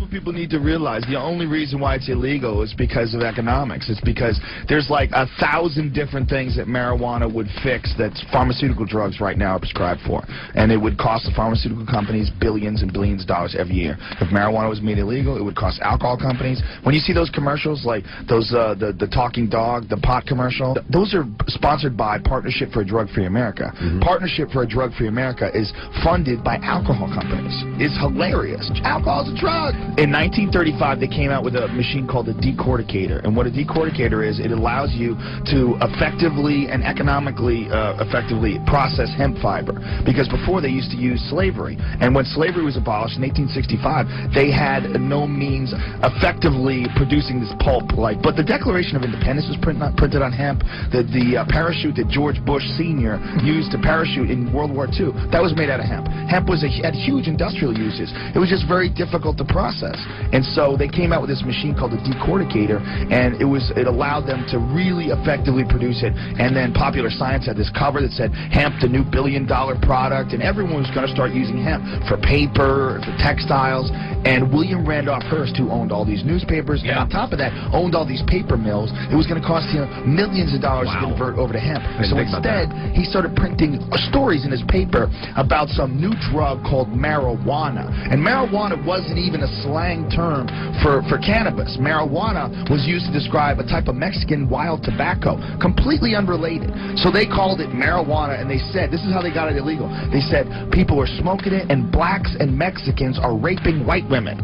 what people need to realize. The only reason why it's illegal is because of economics. It's because there's like 1,000 different things that marijuana would fix that pharmaceutical drugs right now are prescribed for. And it would cost the pharmaceutical companies billions and billions of dollars every year. If marijuana was made illegal, it would cost alcohol companies. When you see those commercials, like those the talking dog, the pot commercial, those are sponsored by Partnership for a Drug-Free America. Partnership for a Drug-Free America is funded by alcohol companies. It's hilarious. Alcohol's a drug. In 1935, they came out with a machine called a decorticator. And what a decorticator is, it allows you to effectively and economically effectively process hemp fiber. Because before they used to use slavery. And when slavery was abolished in 1865, they had no means effectively producing this pulp. But the Declaration of Independence was printed on hemp. The parachute that George Bush Sr. used to parachute in World War II, that was made out of hemp. Hemp had huge industrial uses. It was just very difficult to process. And so they came out with this machine called a decorticator, and it allowed them to really effectively produce it. And then Popular Science had this cover that said, hemp, the new billion-dollar product, and everyone was going to start using hemp for paper, for textiles. And William Randolph Hearst, who owned all these newspapers, and on top of that, owned all these paper mills, it was going to cost him millions of dollars to convert over to hemp. So instead, he started printing stories in his paper about some new drug called marijuana. And marijuana wasn't even a slang term for cannabis. Marijuana was used to describe a type of Mexican wild tobacco, completely unrelated. So they called it marijuana, and they said, this is how they got it illegal. They said people are smoking it, and blacks and Mexicans are raping white women.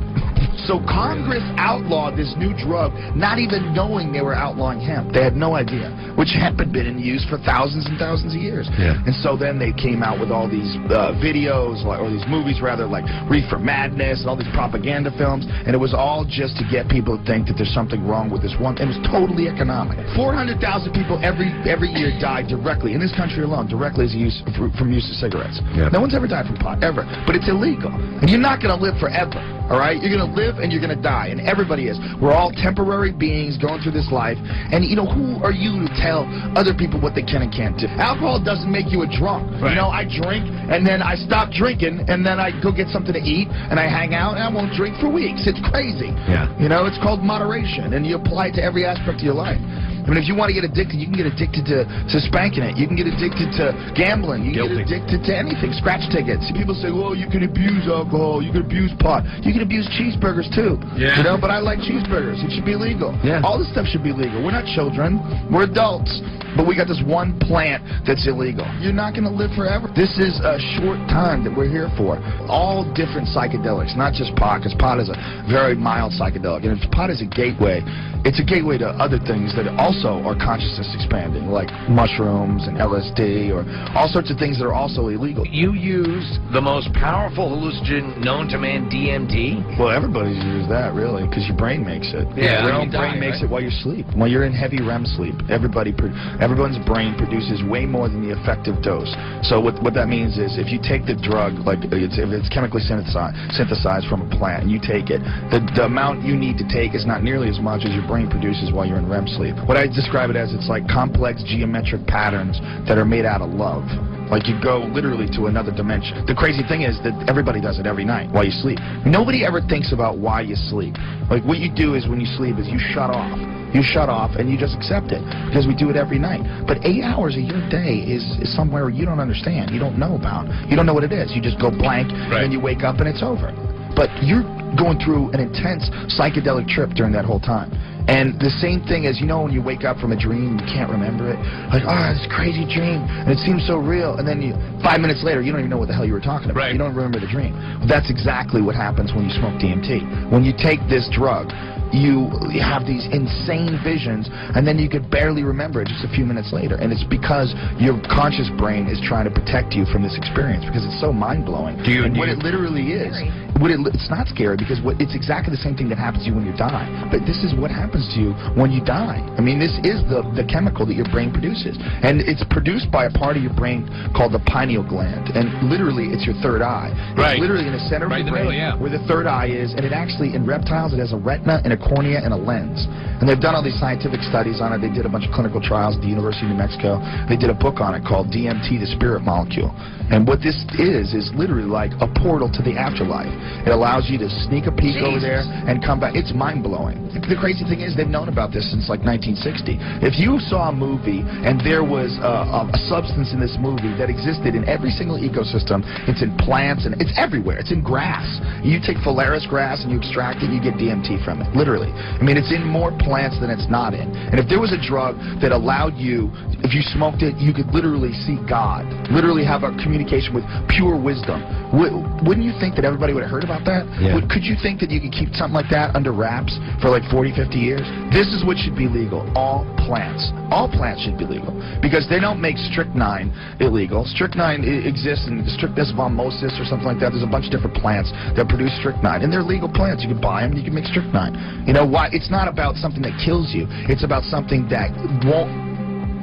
So Congress outlawed this new drug, not even knowing they were outlawing hemp. They had no idea, which hemp had been in use for thousands and thousands of years. And so then they came out with all these videos, or these movies rather, like Reefer Madness and all these propaganda films, and it was all just to get people to think that there's something wrong with this one. It was totally economic. 400,000 people every year die directly, in this country alone, directly from use of cigarettes. No one's ever died from pot, ever. But it's illegal. And you're not going to live forever. All right? You're going to live and you're going to die, and everybody is. We're all temporary beings going through this life, and, you know, who are you to tell other people what they can and can't do? Alcohol doesn't make you a drunk. You know, I drink, and then I stop drinking, and then I go get something to eat, and I hang out, and I won't drink for weeks. It's crazy. You know, it's called moderation, and you apply it to every aspect of your life. I mean, if you want to get addicted, you can get addicted to spanking it. You can get addicted to gambling. You can get addicted to anything, scratch tickets. People say, well, you can abuse alcohol, you can abuse pot. You can abuse cheeseburgers, too. You know, but I like cheeseburgers. It should be legal. All this stuff should be legal. We're not children. We're adults. But we got this one plant that's illegal. You're not going to live forever. This is a short time that we're here for. All different psychedelics, not just pot, because pot is a very mild psychedelic. And if pot is a gateway, it's a gateway to other things that also are consciousness expanding, like mushrooms and LSD, or all sorts of things that are also illegal. You use the most powerful hallucinogen known to man, DMT? Well, everybody's used that, really, because your brain makes it. Your own brain makes it while you sleep. While you're in heavy REM sleep, everyone's brain produces way more than the effective dose. So what that means is, if you take the drug, like if it's chemically synthesized from a plant, and you take it, the amount you need to take is not nearly as much as your brain produces while you're in REM sleep. What I describe it as, it's like complex geometric patterns that are made out of love. Like you go literally to another dimension. The crazy thing is that everybody does it every night while you sleep. Nobody ever thinks about why you sleep. Like what you do is when you sleep is you shut off. You shut off and you just accept it, because we do it every night. But 8 hours of your day is somewhere you don't understand, you don't know about. You don't know what it is. You just go blank, and then you wake up and it's over. But you're going through an intense psychedelic trip during that whole time. And the same thing as, you know, when you wake up from a dream, you can't remember it. Like, oh, this crazy dream, and it seems so real. And then 5 minutes later, you don't even know what the hell you were talking about. You don't remember the dream. Well, that's exactly what happens when you smoke DMT. When you take this drug, you have these insane visions, and then you could barely remember it just a few minutes later. And it's because your conscious brain is trying to protect you from this experience, because it's so mind-blowing. What it literally is, it's not scary, because it's exactly the same thing that happens to you when you die. But this is what happens to you when you die. I mean, this is the chemical that your brain produces. And it's produced by a part of your brain called the pineal gland. And literally, it's your third eye. It's literally in the center of your brain where the third eye is. And it actually, in reptiles, it has a retina and a cornea and a lens. And they've done all these scientific studies on it. They did a bunch of clinical trials at the University of New Mexico. They did a book on it called DMT, the Spirit Molecule. And what this is literally like a portal to the afterlife. It allows you to sneak a peek over there and come back. It's mind-blowing. The crazy thing is they've known about this since like 1960. If you saw a movie and there was a substance in this movie that existed in every single ecosystem, it's in plants and it's everywhere. It's in grass. You take Phalaris grass and you extract it, you get DMT from it. Literally. I mean, it's in more plants than it's not in. And if there was a drug that allowed you, if you smoked it, you could literally see God, literally have a communication with pure wisdom. Wouldn't you think that everybody would have heard about that? Yeah. Could you think that you could keep something like that under wraps for like 40, 50 years? This is what should be legal. All plants. All plants should be legal. Because they don't make strychnine illegal. Strychnine exists in Strychnine vomosus or something like that. There's a bunch of different plants that produce strychnine. And they're legal plants. You can buy them and you can make strychnine. You know why? It's not about something that kills you. It's about something that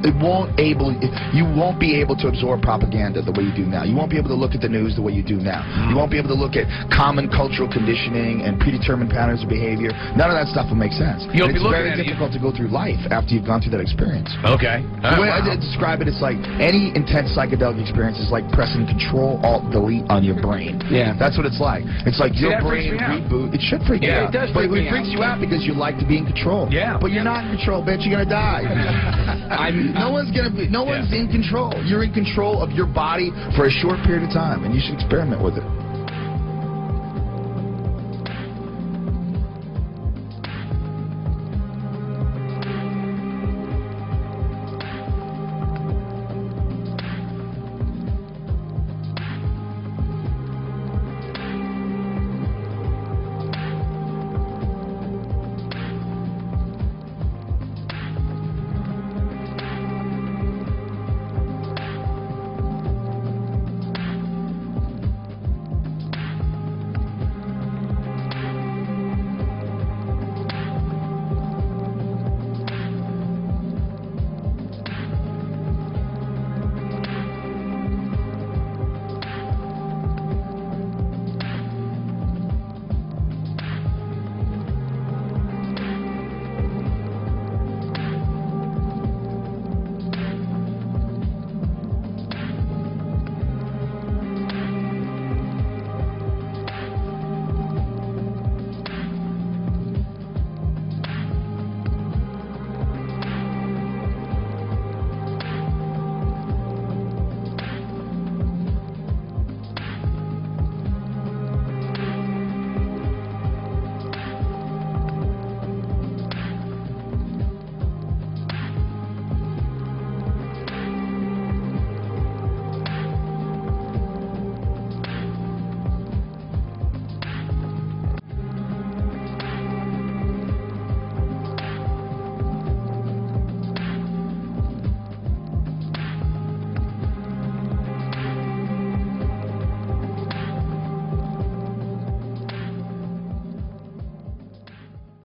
you won't be able to absorb propaganda the way you do now. You won't be able to look at the news the way you do now. You won't be able to look at common cultural conditioning and predetermined patterns of behavior. None of that stuff will make sense. You'll be looking very at difficult to go through life after you've gone through that experience. Okay. The way I describe it, it's like any intense psychedelic experience is like pressing Control-Alt-Delete on your brain. Yeah. That's what it's like. It's like your brain reboot. It should freak you out. It does but freak me it freaks you out because you like to be in control. Yeah. But you're not in control, bitch. You're gonna die. No one's in control. You're in control of your body for a short period of time, and you should experiment with it.